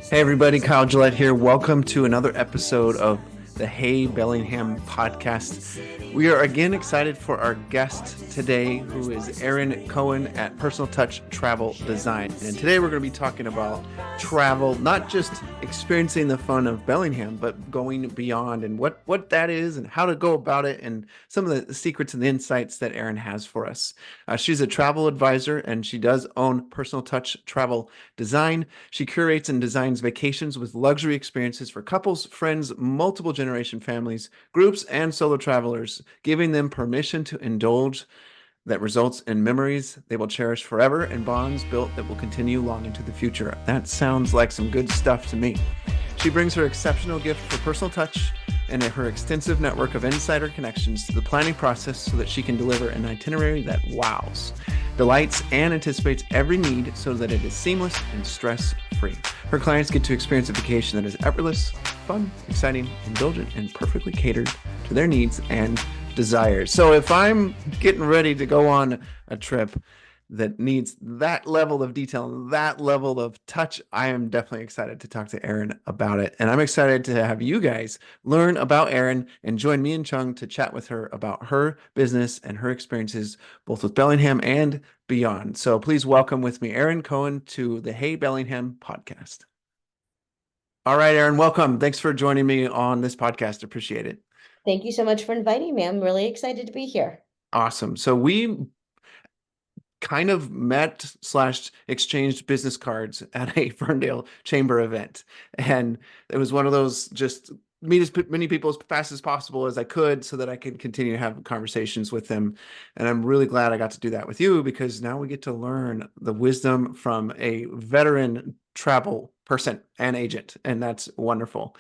Hey everybody, Kyle Gillette here. Welcome to another episode of the Hey Bellingham podcast. We are again excited for our guest today, who is Erin Cohen at Personal Touch Travel Design. And today we're going to be talking about travel, not just experiencing the fun of Bellingham, but going beyond and what that is and how to go about it and some of the secrets and the insights that Erin has for us. She's a travel advisor and she does own Personal Touch Travel Design. She curates and designs vacations with luxury experiences for couples, friends, multiple generation families, groups, and solo travelers, giving them permission to indulge that results in memories they will cherish forever and bonds built that will continue long into the future. That sounds like some good stuff to me. She brings her exceptional gift for personal touch and her extensive network of insider connections to the planning process so that she can deliver an itinerary that wows, delights, and anticipates every need so that it is seamless and stress-free. Her clients get to experience a vacation that is effortless, fun, exciting, indulgent, and perfectly catered to their needs and desires. So if I'm getting ready to go on a trip that needs that level of detail, that level of touch, I am definitely excited to talk to Erin about it. And I'm excited to have you guys learn about Erin and join me and Chung to chat with her about her business and her experiences, both with Bellingham and beyond. So please welcome with me, Erin Cohen, to the Hey Bellingham podcast. All right, Erin, welcome. Thanks for joining me on this podcast. Appreciate it. Thank you so much for inviting me. I'm really excited to be here. Awesome. So we kind of met slash exchanged business cards at a Ferndale Chamber event. And it was one of those just meet as many people as fast as possible as I could so that I could continue to have conversations with them. And I'm really glad I got to do that with you because now we get to learn the wisdom from a veteran travel person and agent. And that's wonderful.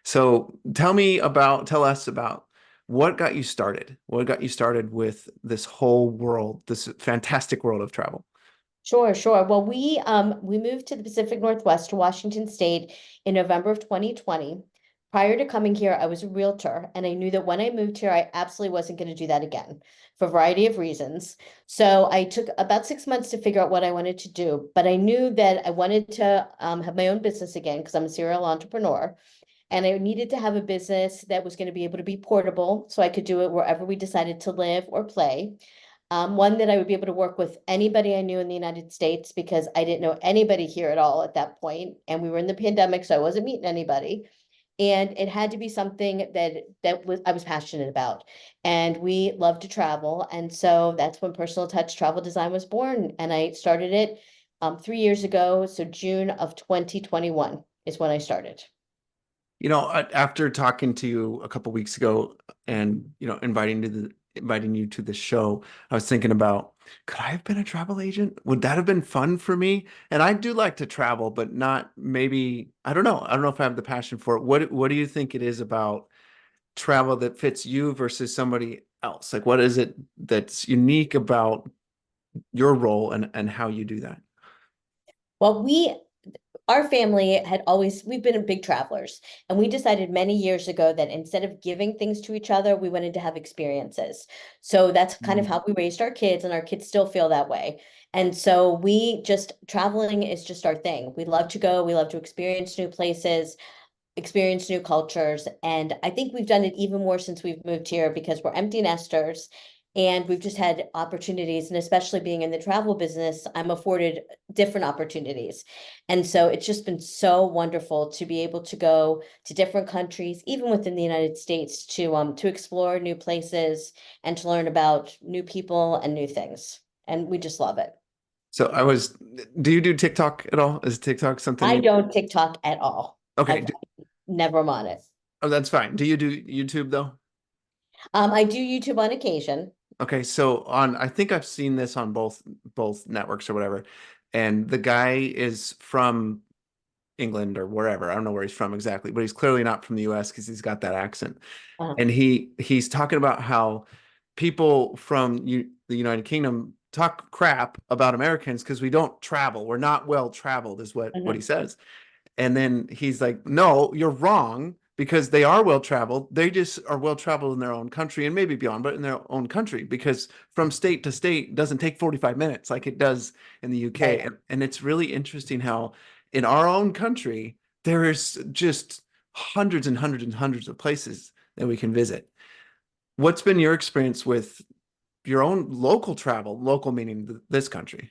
So tell us about what got you started? What got you started with this whole world, this fantastic world of travel? Sure, sure. Well, we moved to the Pacific Northwest to Washington State in November of 2020. Prior to coming here, I was a realtor, and I knew that when I moved here, I absolutely wasn't going to do that again for a variety of reasons. So I took about 6 months to figure out what I wanted to do, but I knew that I wanted to have my own business again because I'm a serial entrepreneur. And I needed to have a business that was going to be able to be portable so I could do it wherever we decided to live or play. One that I would be able to work with anybody I knew in the United States because I didn't know anybody here at all at that point, and we were in the pandemic, so I wasn't meeting anybody. And it had to be something that was I was passionate about, and we love to travel, and so that's when Personal Touch Travel Design was born, and I started it 3 years ago. So June of 2021 is when I started. After talking to you a couple weeks ago and, inviting you to the show, I was thinking about, could I have been a travel agent? Would that have been fun for me? And I do like to travel, but not maybe, I don't know. I don't know if I have the passion for it. What do you think it is about travel that fits you versus somebody else? Like, what is it that's unique about your role and how you do that? Well, our family we've been big travelers, and we decided many years ago that instead of giving things to each other, we wanted to have experiences. So that's kind of Mm. how we raised our kids, and our kids still feel that way. And so traveling is just our thing. We love to go, we love to experience new places, experience new cultures. And I think we've done it even more since we've moved here because we're empty nesters and we've just had opportunities. And especially being in the travel business, I'm afforded different opportunities. And so it's just been so wonderful to be able to go to different countries, even within the United States, to explore new places and to learn about new people and new things. And we just love it. So do you do TikTok at all? Is TikTok something I you, don't TikTok at all. okay. I've never am on it. Oh, that's fine. Do you do YouTube though? I do YouTube on occasion. Okay, so I think I've seen this on both networks or whatever, and the guy is from England or wherever. I don't know where he's from exactly, but he's clearly not from the US because he's got that accent. Uh, And he's talking about how people from the United Kingdom talk crap about Americans because we don't travel. We're not well traveled, is what he mhm. says. And then he's like, no, you're wrong because they are well traveled. They just are well traveled in their own country and maybe beyond, but in their own country because from state to state doesn't take 45 minutes like it does in the UK. Right. And it's really interesting how in our own country, there is just hundreds and hundreds and hundreds of places that we can visit. What's been your experience with your own local travel, local meaning this country?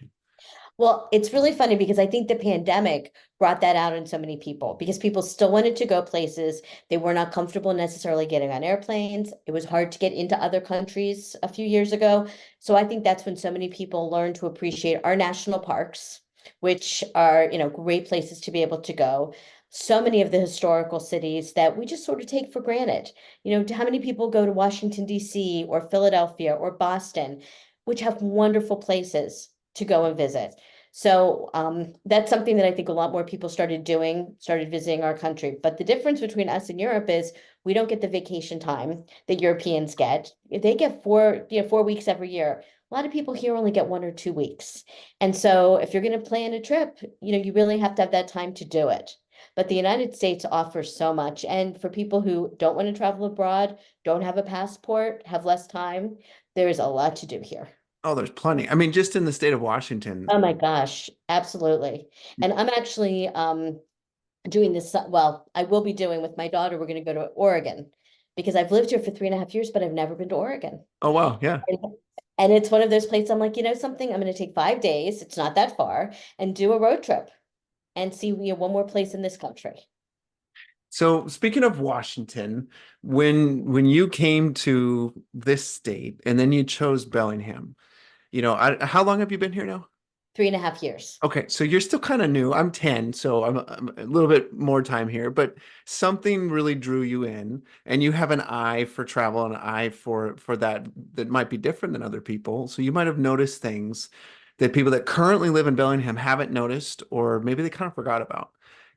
Well, it's really funny because I think the pandemic brought that out in so many people because people still wanted to go places. They were not comfortable necessarily getting on airplanes. It was hard to get into other countries a few years ago. So I think that's when so many people learned to appreciate our national parks, which are, great places to be able to go. So many of the historical cities that we just sort of take for granted. How many people go to Washington, D.C. or Philadelphia or Boston, which have wonderful places to go and visit. So that's something that I think a lot more people started doing, started visiting our country. But the difference between us and Europe is we don't get the vacation time that Europeans get. They get 4 weeks every year. A lot of people here only get 1 or 2 weeks. And so if you're going to plan a trip, you really have to have that time to do it. But the United States offers so much. And for people who don't want to travel abroad, don't have a passport, have less time, there is a lot to do here. Oh, there's plenty. I mean, just in the state of Oh Washington. my gosh, absolutely. And I'm actually doing this, well, I will be doing with my daughter, we're going to go to Oregon because I've lived here for 3.5 years, but I've never been to Oregon. Oh, wow. Yeah. And, and it's one of those places I'm like, something, I'm going to take 5 days, it's not that far, and do a road trip and see one more place in this country. So speaking of Washington, when you came to this state and then you chose Bellingham, how long have you been here now? 3.5 years. Okay, so you're still kind of new. I'm 10, so I'm a little bit more time here, but something really drew you in, and you have an eye for travel, an eye for that might be different than other people. So you might have noticed things that people that currently live in Bellingham haven't noticed, or maybe they kind of forgot about.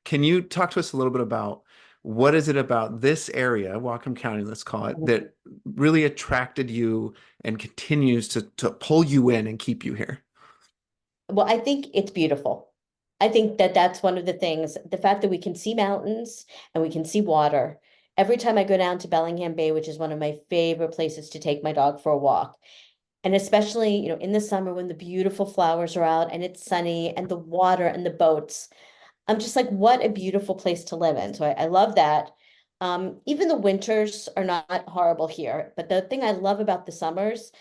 Can you talk to us a little bit about what is it about this area, Whatcom County, let's call it, that really attracted you and continues to pull you in and keep you here? Well, I think it's beautiful. I think that that's one of the things, the fact that we can see mountains and we can see water. Every time I go down to Bellingham Bay, which is one of my favorite places to take my dog for a walk, and especially, in the summer when the beautiful flowers are out and it's sunny and the water and the boats, I'm just like, what a beautiful place to live in. So I love that. Even the winters are not horrible here, but the thing I love about the summers,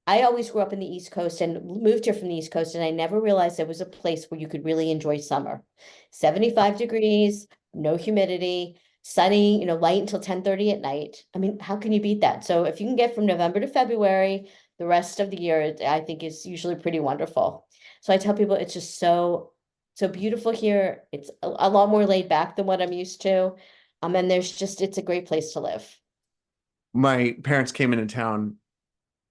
I always grew up in the East Coast and moved here from the East Coast, and I never realized there was a place where you could really enjoy summer. 75 degrees, no humidity, sunny, light until 10:30 at night. I mean, how can you beat that? So if you can get from November to February, the rest of the year, I think is usually pretty wonderful. So I tell people it's just so beautiful here. It's a lot more laid back than what I'm used to. And it's a great place to live. My parents came into town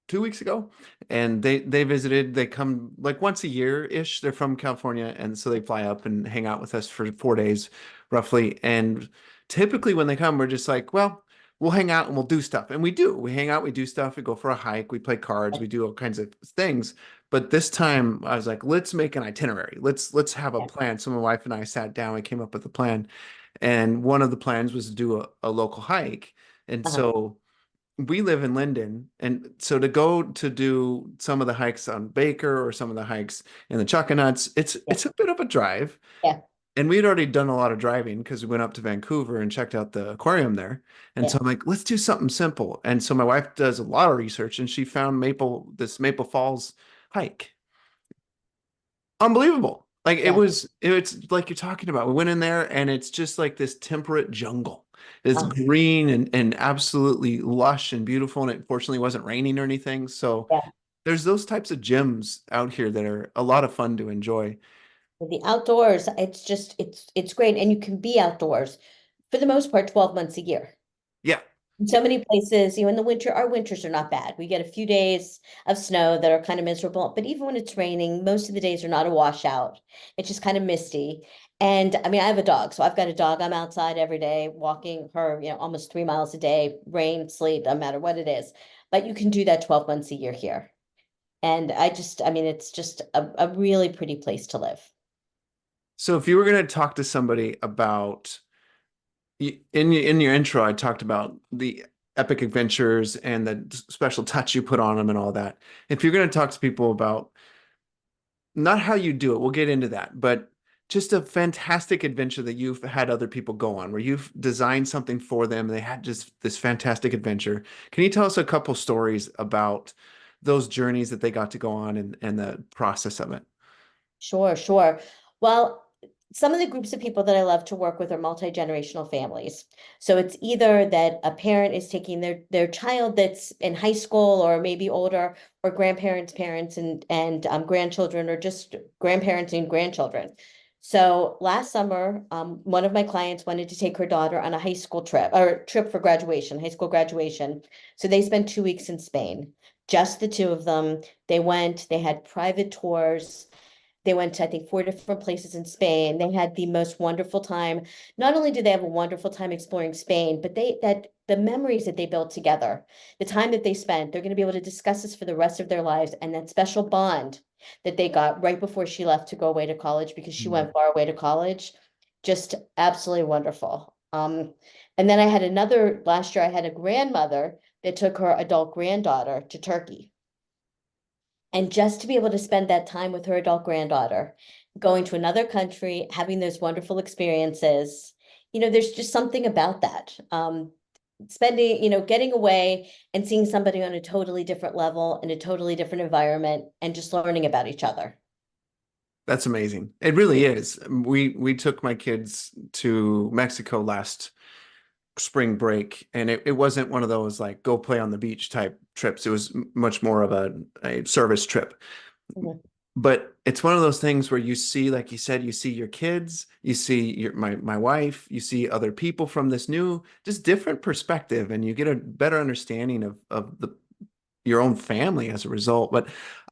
2 weeks ago, and they visited. They come like once a year ish. They're from California, and so they fly up and hang out with us for 4 days roughly. And typically when they come, we're just like, well, we'll hang out and we'll do stuff. And we do. We hang out, we do stuff, we go for a hike, we play cards, we do all kinds of things. But this time I was like, let's make an itinerary. Let's have a Yeah. plan. So my wife and I sat down, we came up with a plan. And one of the plans was to do a local hike. And Uh-huh. so we live in Linden, and so to go to do some of the hikes on Baker or some of the hikes in the Chuckanuts, Yeah. it's a bit of a drive. Yeah. And we'd already done a lot of driving because we went up to Vancouver and checked out the aquarium there. And Yeah. so I'm like, let's do something simple. And so my wife does a lot of research, and she found this Maple Falls hike. Unbelievable. Like Yeah. it's like you're talking about. We went in there and it's just like this temperate jungle. It's Uh, green and absolutely lush and beautiful. And it fortunately wasn't raining or anything. So yeah. there's those types of gems out here that are a lot of fun to enjoy. The outdoors, it's great. And you can be outdoors for the most part 12 months a year. Yeah. In so many places, in the winter, our winters are not bad. We get a few days of snow that are kind of miserable, but even when it's raining, most of the days are not a washout. It's just kind of misty. And I mean, I have a dog, so I've got a dog. I'm outside every day walking her, almost 3 miles a day, rain, sleet, no matter what it is. But you can do that 12 months a year here. And I mean, it's just a really pretty place to live. So if you were going to talk to somebody about in your intro, I talked about the epic adventures and the special touch you put on them and all that. If you're going to talk to people about not how you do it, we'll get into that, but just a fantastic adventure that you've had other people go on, where you've designed something for them. They had just this fantastic adventure. Can you tell us a couple stories about those journeys that they got to go on and the process of it? Sure, sure. Well, some of the groups of people that I love to work with are multi-generational families. So it's either that a parent is taking their child that's in high school or maybe older, or grandparents, parents, and grandchildren, or just grandparents and grandchildren. So last summer, one of my clients wanted to take her daughter on a high school trip or trip for graduation, high school graduation. So they spent 2 weeks in Spain, just the two of them. They went, they had private tours. They went to, I think, 4 different places in Spain. They had the most wonderful time. Not only did they have a wonderful time exploring Spain, but that the memories that they built together, the time that they spent, they're going to be able to discuss this for the rest of their lives. And that special bond that they got right before she left to go away to college, because she Mm. went far away to college, just absolutely wonderful. And then I had another last year, I had a grandmother that took her adult granddaughter to Turkey. And just to be able to spend that time with her adult granddaughter, going to another country, having those wonderful experiences, there's just something about that. Spending, getting away and seeing somebody on a totally different level in a totally different environment and just learning about each other. That's amazing. It really is. We took my kids to Mexico last spring break, and it wasn't one of those like go play on the beach type trips. It was much more of a service trip. Mhm. But it's one of those things where you see, like you said, you see your kids, you see my wife, you see other people from this new, just different perspective, and you get a better understanding of the your own family as a result. But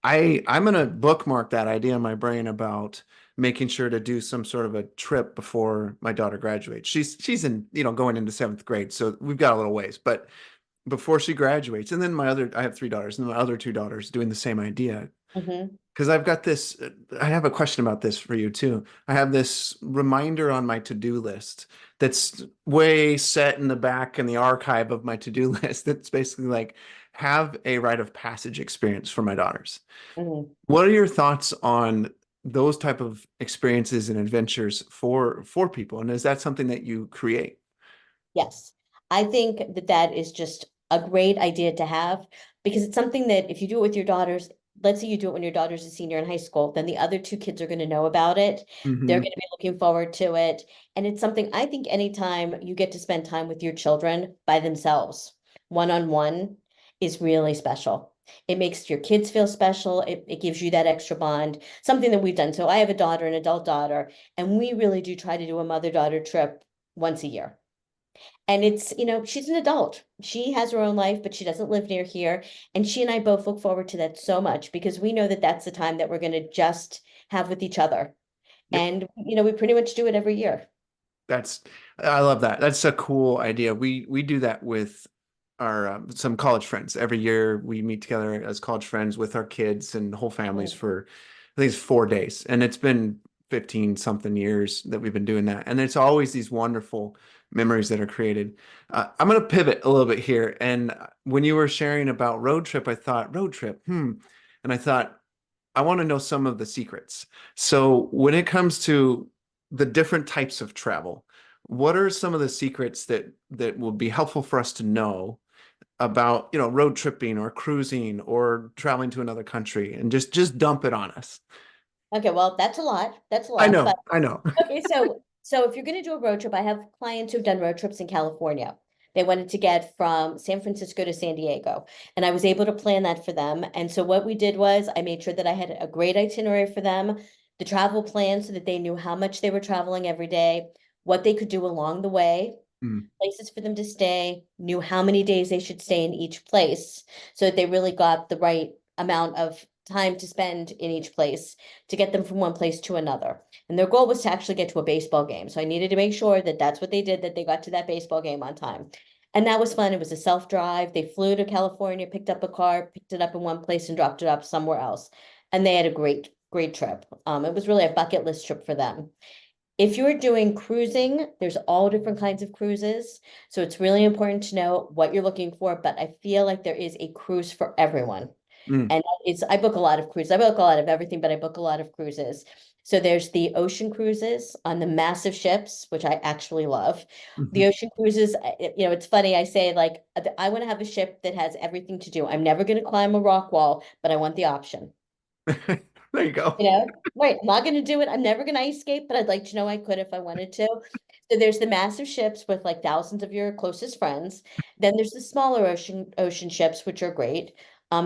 I'm gonna bookmark that idea in my brain about making sure to do some sort of a trip before my daughter graduates. She's in, going into seventh grade, so we've got a little ways, but before she graduates, and then I have three daughters, and my other two daughters doing the same idea. Mhm. Because I've got this, I have a question about this for you too. I have this reminder on my to-do list that's way set in the back in the archive of my to-do list that's basically like have a rite of passage experience for my daughters. Mhm. What are your thoughts on those type of experiences and adventures for people? And is that something that you create? Yes, I think that that is just a great idea to have, because it's something that if you do it with your daughters, let's say you do it when your daughter's a senior in high school, then the other two kids are going to know about it. They're Hmm. going to be looking forward to it. And it's something I think anytime you get to spend time with your children by themselves, one-on-one, is really special. It makes your kids feel special. It gives you that extra bond, something that we've done. So I have a daughter, an adult daughter, and we really do try to do a mother-daughter trip once a year. And it's, she's an adult. She has her own life, but she doesn't live near here. And she and I both look forward to that so much, because we know that that's the time that we're going to just have with each other. Yep. And, we pretty much do it every year. That's I love that. That's a cool idea. We do that with our some college friends. Every year we meet together as college friends with our kids and whole families Mhm. for I think it's 4 days. And it's been 15 something years that we've been doing that. And it's always these wonderful memories that are created. I'm going to pivot a little bit here. And when you were sharing about road trip, I thought road trip, And I thought I want to know some of the secrets. So when it comes to the different types of travel, what are some of the secrets that will be helpful for us to know about, road tripping or cruising or traveling to another country and just dump it on us? Okay, well, that's a lot. That's a I lot. know, But I know. okay, so if you're going to do a road trip, I have clients who've done road trips in California. They wanted to get from San Francisco to San Diego, and I was able to plan that for them. And so what we did was I made sure that I had a great itinerary for them, the travel plan so that they knew how much they were traveling every day, what they could do along the way, Mm, places for them to stay, knew how many days they should stay in each place, so that they really got the right amount of time to spend in each place to get them from one place to another. And their goal was to actually get to a baseball game. So I needed to make sure that that's what they did, that they got to that baseball game on time. And that was fun. It was a self-drive. They flew to California, picked up a car, picked it up in one place and dropped it up somewhere else. And they had a great, great trip. It was really a bucket list trip for them. If you're doing cruising, there's all different kinds of cruises. So it's really important to know what you're looking for, but I feel like there is a cruise for everyone. Mm. And I book a lot of cruises. I book a lot of everything, but I book a lot of cruises. So there's the ocean cruises on the massive ships, which I actually love. The Mhm. ocean cruises, it's funny. I say like, I want to have a ship that has everything to do. I'm never going to climb a rock wall, but I want the option. There you go. Right. I'm not going to do it. I'm never going to ice skate, but I'd like to know I could if I wanted to. So there's the massive ships with like thousands of your closest friends. Then there's the smaller ocean ships, which are great.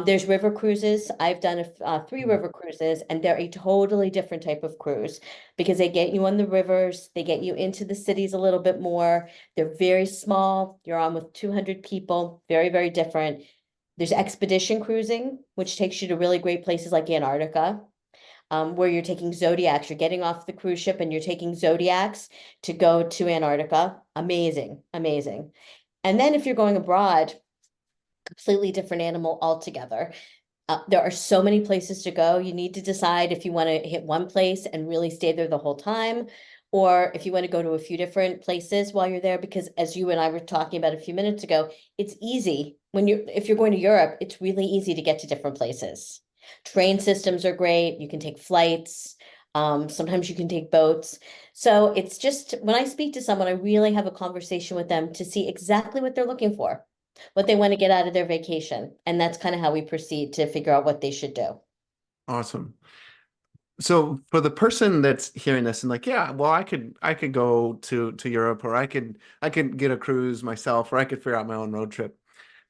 There's river cruises. I've done three Mm. river cruises, and they're a totally different type of cruise because they get you on the rivers, they get you into the cities a little bit more. They're very small. You're on with 200 people, very, very different. There's expedition cruising, which takes you to really great places like Antarctica, where you're taking zodiacs. You're getting off the cruise ship and you're taking zodiacs to go to Antarctica. Amazing, amazing. And then if you're going abroad, completely different animal altogether. There are so many places to go. You need to decide if you want to hit one place and really stay there the whole time, or if you want to go to a few different places while you're there. Because as you and I were talking about a few minutes ago, it's easy if you're going to Europe, it's really easy to get to different places. Train systems are great. You can take flights. Sometimes you can take boats. So it's just when I speak to someone, I really have a conversation with them to see exactly what they're looking for, what they want to get out of their vacation. And that's kind of how we proceed to figure out what they should do. Awesome. So for the person that's hearing this and like, yeah, well, I could go to Europe, or I could get a cruise myself, or I could figure out my own road trip.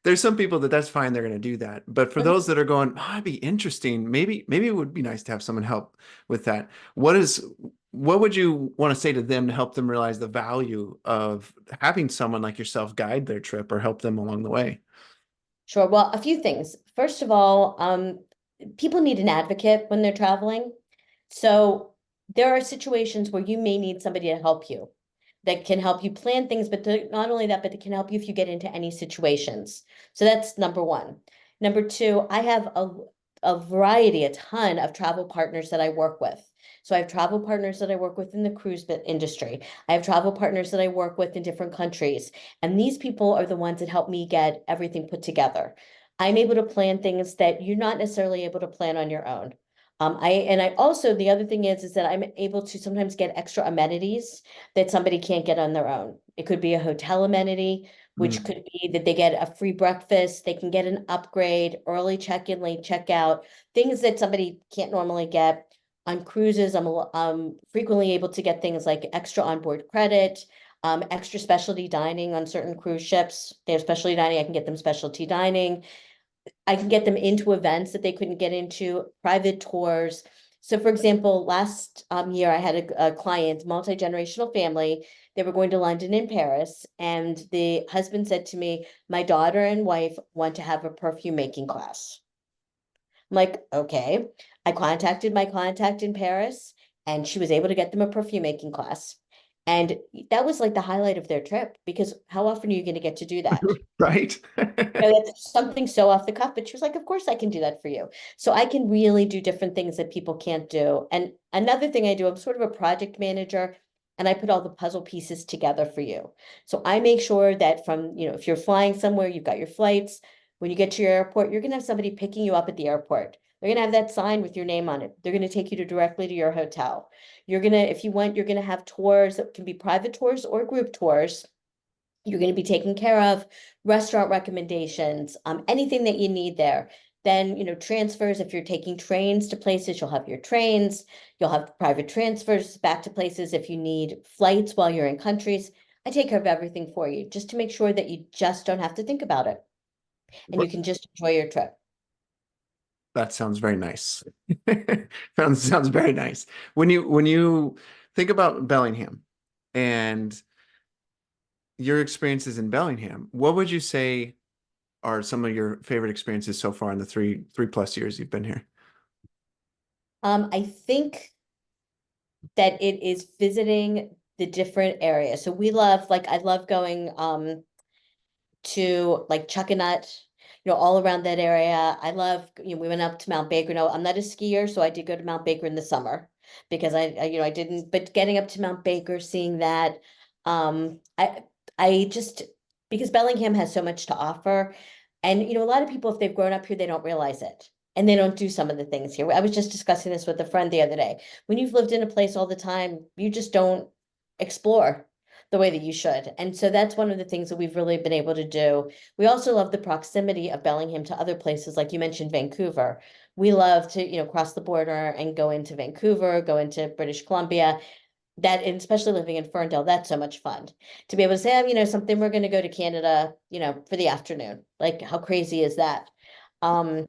There's some people that's fine, they're going to do that. But for those Mhm. that are going, oh, it'd be interesting. Maybe it would be nice to have someone help with that. What would you want to say to them to help them realize the value of having someone like yourself guide their trip or help them along the way? Sure. Well, a few things. First of all, people need an advocate when they're traveling. So there are situations where you may need somebody to help you that can help you plan things, but not only that, but they can help you if you get into any situations. So that's number one. Number two, I have a variety, a ton of travel partners that I work with. So I have travel partners that I work with in the cruise industry. I have travel partners that I work with in different countries. And these people are the ones that help me get everything put together. I'm able to plan things that you're not necessarily able to plan on your own. I also, the other thing is that I'm able to sometimes get extra amenities that somebody can't get on their own. It could be a hotel amenity, which Mm. could be that they get a free breakfast, they can get an upgrade, early check-in, late check-out, things that somebody can't normally get. On cruises, I'm frequently able to get things like extra onboard credit, extra specialty dining on certain cruise ships. They have specialty dining, I can get them specialty dining. I can get them into events that they couldn't get into, private tours. So for example, last year I had a client, multi-generational family. They were going to London and Paris, and the husband said to me, my daughter and wife want to have a perfume making class. I'm like, okay. I contacted my contact in Paris, and she was able to get them a perfume making class. And that was like the highlight of their trip, because how often are you going to get to do that? Right? That's something so off the cuff, but she was like, of course I can do that for you. So I can really do different things that people can't do. And another thing I do, I'm sort of a project manager, and I put all the puzzle pieces together for you. So I make sure that if you're flying somewhere, you've got your flights. When you get to your airport, you're going to have somebody picking you up at the airport. They're going to have that sign with your name on it. They're going to take you directly to your hotel. If you want, you're going to have tours that can be private tours or group tours. You're going to be taken care of, restaurant recommendations, anything that you need there. Then, transfers, if you're taking trains to places, you'll have your trains, you'll have private transfers back to places if you need flights while you're in countries. I take care of everything for you just to make sure that you just don't have to think about it and you can just enjoy your trip. That sounds very nice. Sounds very nice. When you think about Bellingham and your experiences in Bellingham, what would you say are some of your favorite experiences so far in the three plus years you've been here? I think that it is visiting the different areas. So I love going to like Chuckanut, all around that area. I love, we went up to Mount Baker. No, I'm not a skier, so I did go to Mount Baker in the summer because I didn't, but getting up to Mount Baker, seeing that, um, I, I just, because Bellingham has so much to offer. And, a lot of people, if they've grown up here, they don't realize it. and they don't do some of the things here. I was just discussing this with a friend the other day. When you've lived in a place all the time, you just don't explore the way that you should. And so that's one of the things that we've really been able to do. We also love the proximity of Bellingham to other places, like you mentioned, Vancouver. We love to, cross the border and go into Vancouver, go into British Columbia. That, and especially living in Ferndale, that's so much fun to be able to say, something we're going to go to Canada, for the afternoon. Like, how crazy is that? Um,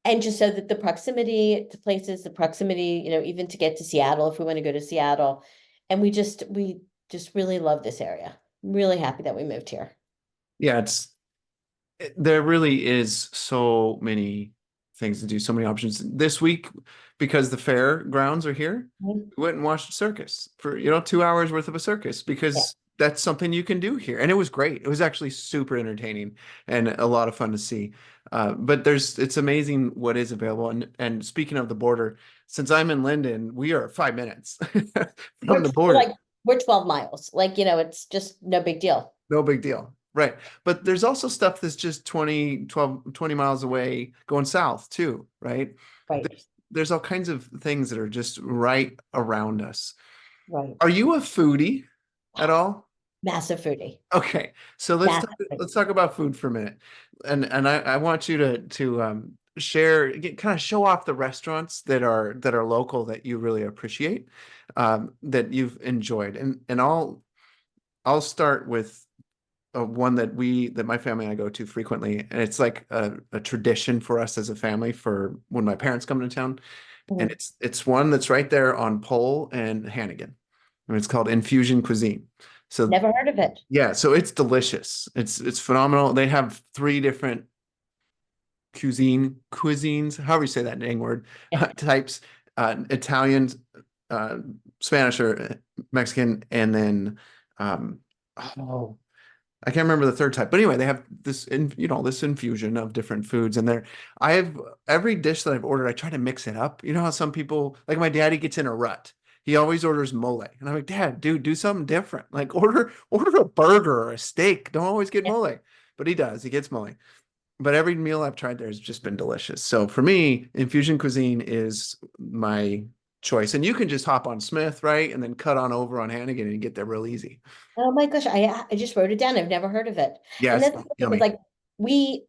and just so that the proximity to places, the proximity, even to get to Seattle, if we want to go to Seattle. And we just really love this area. I'm really happy that we moved here. Yeah, there really is so many things to do, so many options. This week, because the fair grounds are here, Mhm. we went and watched a circus for, 2 hours worth of a circus Yeah. because that's something you can do here. And it was great. It was actually super entertaining and a lot of fun to see. But it's amazing what is available. And speaking of the border, since I'm in Linden, we are 5 minutes from We're, the we're border. like, we're 12 miles. Like, it's just no big deal. No big deal. Right. But there's also stuff that's just 20 miles away going south too, right? Right. There's all kinds of things that are just right around us. Right. Are you a foodie at all? Massive foodie. Okay. So Massive let's foodie. talk about food for a minute. And I want you to share kind of show off the restaurants that are local that you really appreciate, that you've enjoyed. And I'll start with one that my family and I go to frequently, and it's like a tradition for us as a family for when my parents come to town, and Mhm. it's one that's right there on Pole and Hannigan, and it's called Infusion Cuisine. So Never heard of it. yeah, so it's delicious. It's phenomenal. They have three different cuisines, however you say that dang word, Yeah. types, Italian, uh, Spanish or Mexican, and then um, oh, I can't remember the third type, but anyway, they have this infusion of different foods, and I have every dish that I've ordered. I try to mix it up. You know how some people, like my daddy, gets in a rut. He always orders mole, and I'm like, Dad, dude, do something different. Like order a burger or a steak. Don't always get Yeah. mole, but he does. He gets mole. But every meal I've tried there has just been delicious. So for me, infusion cuisine is my choice, and you can just hop on Smith, right, and then cut on over on Hannigan and get there real easy. Oh my gosh, I just wrote it down. I've never heard of it. And Yes, that's the thing is yummy. like we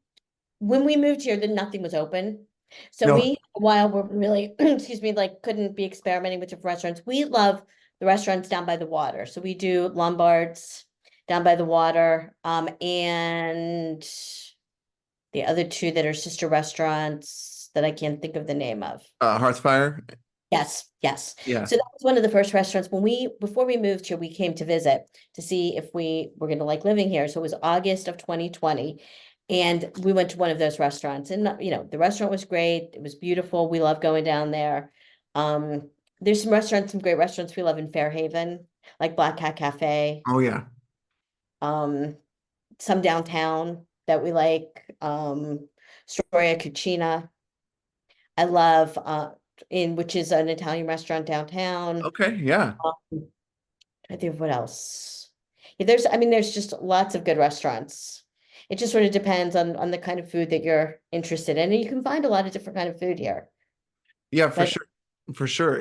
when we moved here, then nothing was open. So No, we while we're really excuse me, like couldn't be experimenting with different restaurants. We love the restaurants down by the water. So we do Lombard's down by the water. And the other two that are sister restaurants that I can't think of the name of. Hearthfire. Yes, yes. Yeah. So that was one of the first restaurants before we moved here, we came to visit to see if we were going to like living here. So it was August of 2020. And we went to one of those restaurants and, the restaurant was great. It was beautiful. We love going down there. Um, there's some great restaurants we love in Fairhaven, like Black Cat Cafe, Oh yeah. um, some downtown that we like, Storia Cucina. I love, which is an Italian restaurant downtown. Okay. Yeah. Um, I think what else? Yeah, there's just lots of good restaurants. It just sort of depends on the kind of food that you're interested in. And you can find a lot of different kind of food here. Yeah, for But sure. For sure.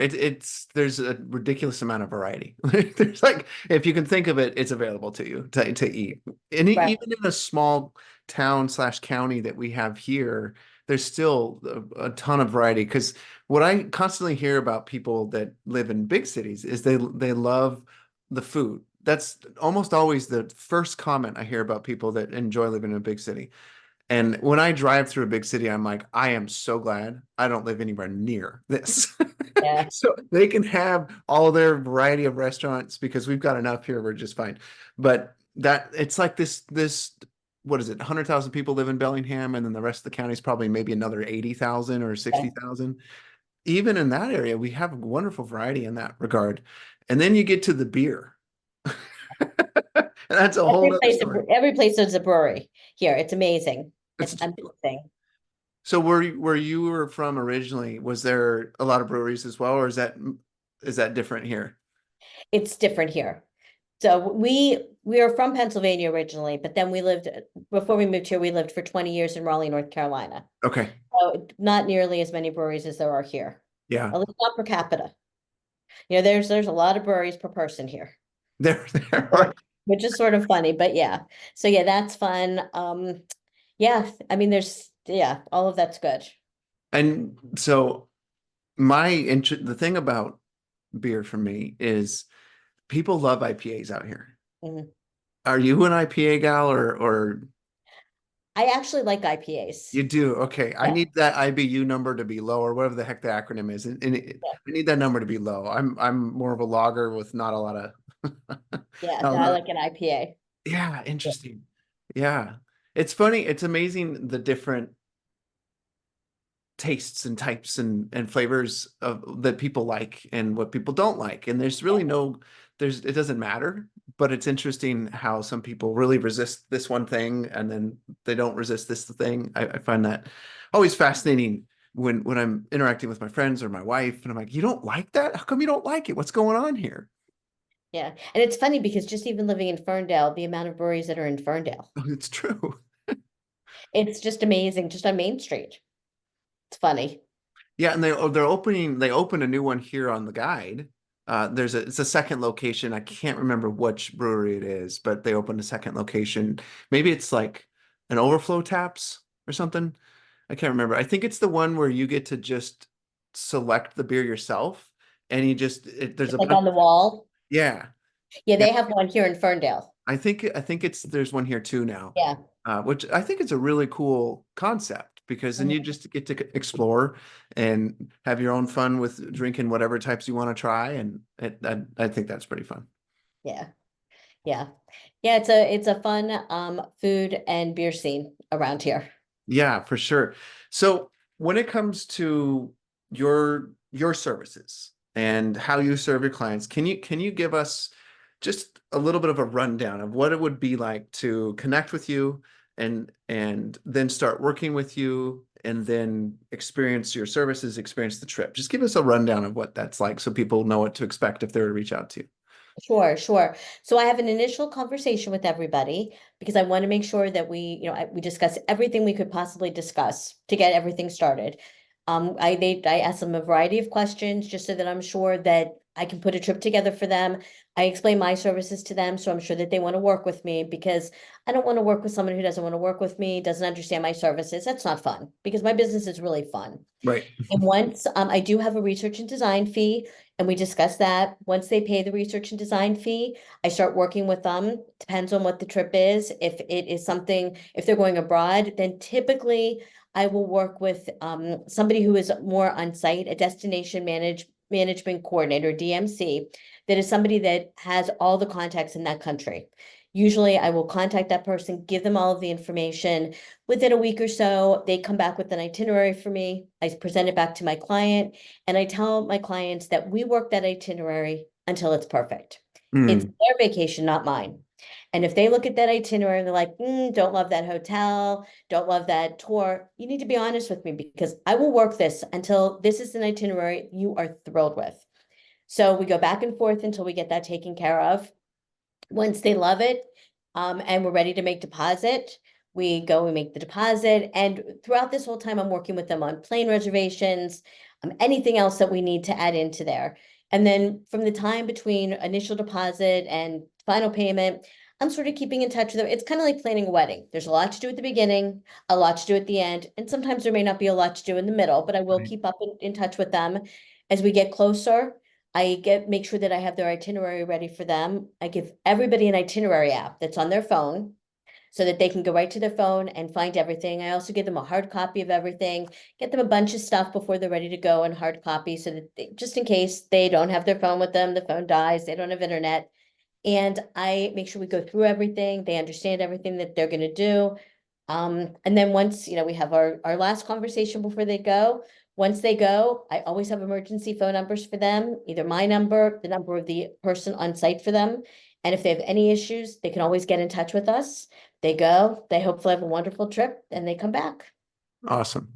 There's a ridiculous amount of variety. There's like, if you can think of it, it's available to you to eat. And right, even in a small town slash county that we have here, there's still a ton of variety. Because what I constantly hear about people that live in big cities is they love the food. That's almost always the first comment I hear about people that enjoy living in a big city. And when I drive through a big city, I'm like, I am so glad I don't live anywhere near this. yeah. So they can have all their variety of restaurants because we've got enough here. We're just fine. But that it's like this, what is it? 100,000 people live in Bellingham, and then the rest of the county is probably maybe another 80,000 or Yeah. 60,000. Even in that area, we have wonderful variety in that regard. And then you get to the beer. And that's a whole other story. Every place is a brewery here. It's amazing. It's It's amazing. So where you were from originally, was there a lot of breweries as well, or is that different here? It's different here. So we are from Pennsylvania originally, but then we lived before we moved here, we lived for 20 years in Raleigh, North Carolina. Okay. So not nearly as many breweries as there are here, Yeah. at least not per capita. There's a lot of breweries per person here, There are. which is sort of funny, but yeah. So yeah, that's fun. Yeah, I mean, yeah, all of that's good. And so my interest, the thing about beer for me is people love IPAs out here. Mhm. Are you an IPA gal or I actually like IPAs. you do? Okay. I Yeah, need that IBU number to be low or whatever the heck the acronym is. I need that number to be low. I'm more of a lager with not a lot of yeah, not a no, I lot of- like an IPA. yeah, interesting. Yeah. It's funny. It's amazing the different tastes and types and flavors of that people like and what people don't like. And there's really no it doesn't matter, but it's interesting how some people really resist this one thing and then they don't resist this thing. I find that always fascinating when I'm interacting with my friends or my wife and I'm like, you don't like that? How come you don't like it? What's going on here? Yeah. And it's funny because just even living in Ferndale, the amount of breweries that are in Ferndale, It's true. it's just amazing, just on Main Street. It's funny. Yeah, and they opened a new one here on the guide. It's a second location. I can't remember which brewery it is, but they opened a second location. Maybe it's like an overflow taps or something. I can't remember. I think it's the one where you get to just select the beer yourself and there's It's a like bunch. on the wall. Yeah. Yeah, Yeah. they have one here in Ferndale. I think there's one here too now, Yeah. which I think is a really cool concept because then you Mhm. just get to explore and have your own fun with drinking whatever types you want to try, and I think that's pretty fun. Yeah. Yeah. Yeah, it's a fun food and beer scene around here. Yeah, for sure. So when it comes to your services and how you serve your clients, can you give us just a little bit of a rundown of what it would be like to connect with you and then start working with you and then experience your services, experience the trip. Just give us a rundown of what that's like so people know what to expect if they were to reach out to you. Sure, sure. So I have an initial conversation with everybody because I want to make sure that we discuss everything we could possibly discuss to get everything started. I ask them a variety of questions just so that I'm sure that I can put a trip together for them. I explain my services to them, so I'm sure that they want to work with me because I don't want to work with someone who doesn't want to work with me, doesn't understand my services. That's not fun because my business is really fun. Right. And once I do have a research and design fee, and we discuss that. Once they pay the research and design fee, I start working with them. Depends on what the trip is. If it is something, if they're going abroad, then typically I will work with somebody who is more on site, a management coordinator, DMC, that is somebody that has all the contacts in that country. Usually I will contact that person, give them all of the information. Within a week or so, they come back with an itinerary for me. I present it back to my client, and I tell my clients that we work that itinerary until it's perfect. It's Mm, their vacation, not mine. And if they look at that itinerary and they're like, don't love that hotel, don't love that tour, you need to be honest with me because I will work this until this is an itinerary you are thrilled with. So we go back and forth until we get that taken care of. Once they love it, and we're ready to make deposit, we go and make the deposit. And throughout this whole time, I'm working with them on plane reservations, anything else that we need to add into there. And then from the time between initial deposit and final payment, I'm sort of keeping in touch with them. It's kind of like planning a wedding. There's a lot to do at the beginning, a lot to do at the end, and sometimes there may not be a lot to do in the middle, but I will right. keep up in touch with them as we get closer. Make sure that I have their itinerary ready for them. I give everybody an itinerary app that's on their phone so that they can go right to their phone and find everything. I also give them a hard copy of everything, get them a bunch of stuff before they're ready to go in hard copy so that just in case they don't have their phone with them, the phone dies, they don't have internet. And I make sure we go through everything, they understand everything that they're gonna do. And then once, we have our last conversation before they go. Once they go, I always have emergency phone numbers for them, either my number, the number of the person on site for them. And if they have any issues, they can always get in touch with us. They go, they hopefully have a wonderful trip and they come back. Awesome.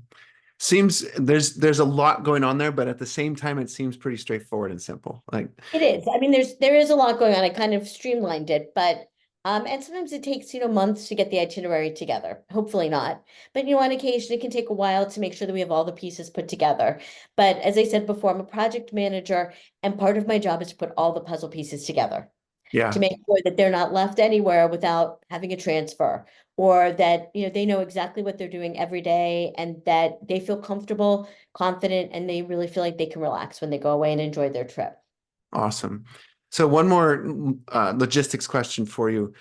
Seems there's a lot going on there, but at the same time, it seems pretty straightforward and simple. Like, It is. I mean, there is a lot going on. I kind of streamlined it, but and sometimes it takes, months to get the itinerary together. Hopefully not. But on occasion it can take a while to make sure that we have all the pieces put together. But as I said before, I'm a project manager, and part of my job is to put all the puzzle pieces together to yeah, make sure that they're not left anywhere without having a transfer, or that, they know exactly what they're doing every day, and that they feel comfortable, confident, and they really feel like they can relax when they go away and enjoy their trip. awesome. So one more logistics question for you.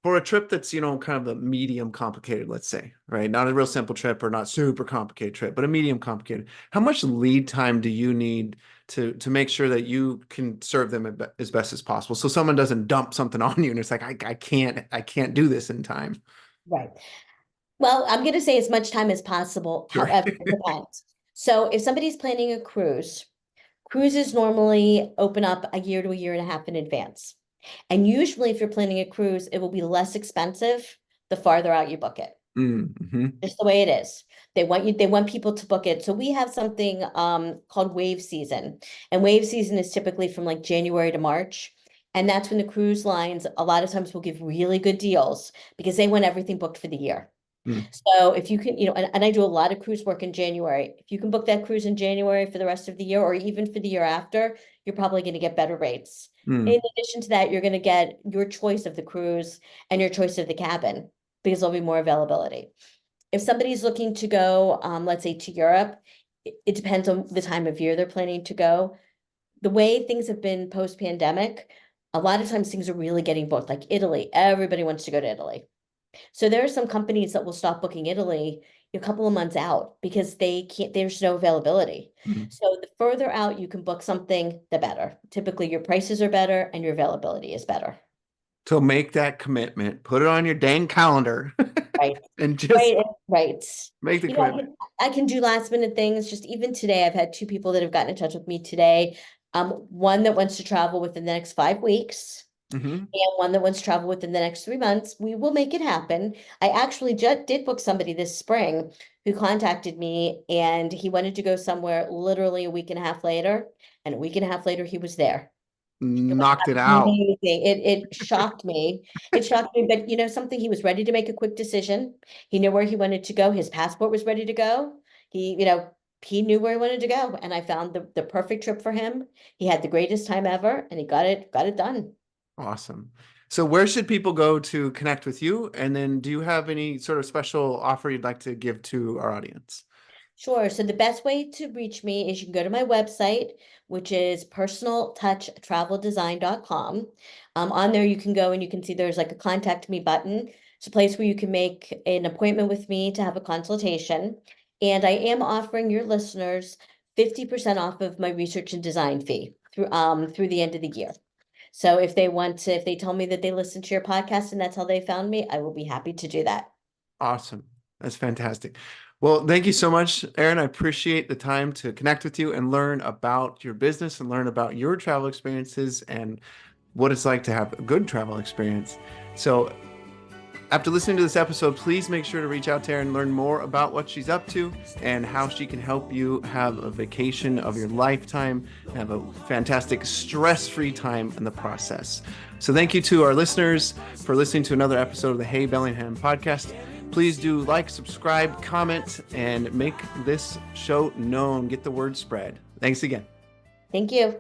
For a trip that's, kind of a medium complicated, let's say, right? Not a real simple trip or not super complicated trip, but a medium complicated. How much lead time do you need to make sure that you can serve them as best as possible? So someone doesn't dump something on you and it's like, I can't do this in time. Right. Well, I'm going to say as much time as possible. Sure. However, it depends. So if somebody's planning a cruise, cruises normally open up a year to a year and a half in advance. And usually if you're planning a cruise, it will be less expensive the farther out you book it. Mm-hmm. Just the way it is. They want people to book it. So we have something called wave season. And wave season is typically from like January to March. And that's when the cruise lines a lot of times will give really good deals because they want everything booked for the year. Mm, So if you can, and I do a lot of cruise work in January. If you can book that cruise in January for the rest of the year, or even for the year after, you're probably going to get better rates. mm, In addition to that, you're going to get your choice of the cruise and your choice of the cabin because there'll be more availability. If somebody's looking to go, let's say to Europe, it depends on the time of year they're planning to go. The way things have been post-pandemic, a lot of times things are really getting booked, like Italy. Everybody wants to go to Italy. So there are some companies that will stop booking Italy a couple of months out because they can't, there's no availability. mm. So the further out you can book something, the better. Typically your prices are better and your availability is better. So make that commitment, put it on your dang calendar, Right. and just Right, right. make the You know, I commitment. can I can do last minute things. Just even today, I've had two people that have gotten in touch with me today. One that wants to travel within the next 5 weeks, Hmm. and one that wants to travel within the next 3 months. We will make it happen. I actually just did book somebody this spring who contacted me, and he wanted to go somewhere literally a week and a half later, and a week and a half later he was there. It was Knocked it out. amazing. It shocked me. It shocked me, but something, he was ready to make a quick decision. He knew where he wanted to go. His passport was ready to go. He knew where he wanted to go, and I found the perfect trip for him. He had the greatest time ever, and he got it done. Awesome. So where should people go to connect with you? And then do you have any sort of special offer you'd like to give to our audience? Sure. So the best way to reach me is you can go to my website, which is personaltouchtraveldesign.com. On there, you can go and you can see there's like a contact me button. It's a place where you can make an appointment with me to have a consultation. And I am offering your listeners 50% off of my research and design fee through the end of the year. So if they tell me that they listened to your podcast and that's how they found me, I will be happy to do that. Awesome. That's fantastic. Well, thank you so much, Erin. I appreciate the time to connect with you and learn about your business and learn about your travel experiences and what it's like to have a good travel experience. So after listening to this episode, please make sure to reach out to Erin and learn more about what she's up to and how she can help you have a vacation of your lifetime, have a fantastic stress-free time in the process. So thank you to our listeners for listening to another episode of the Hey Bellingham podcast. Please do like, subscribe, comment, and make this show known. Get the word spread. Thanks again. Thank you.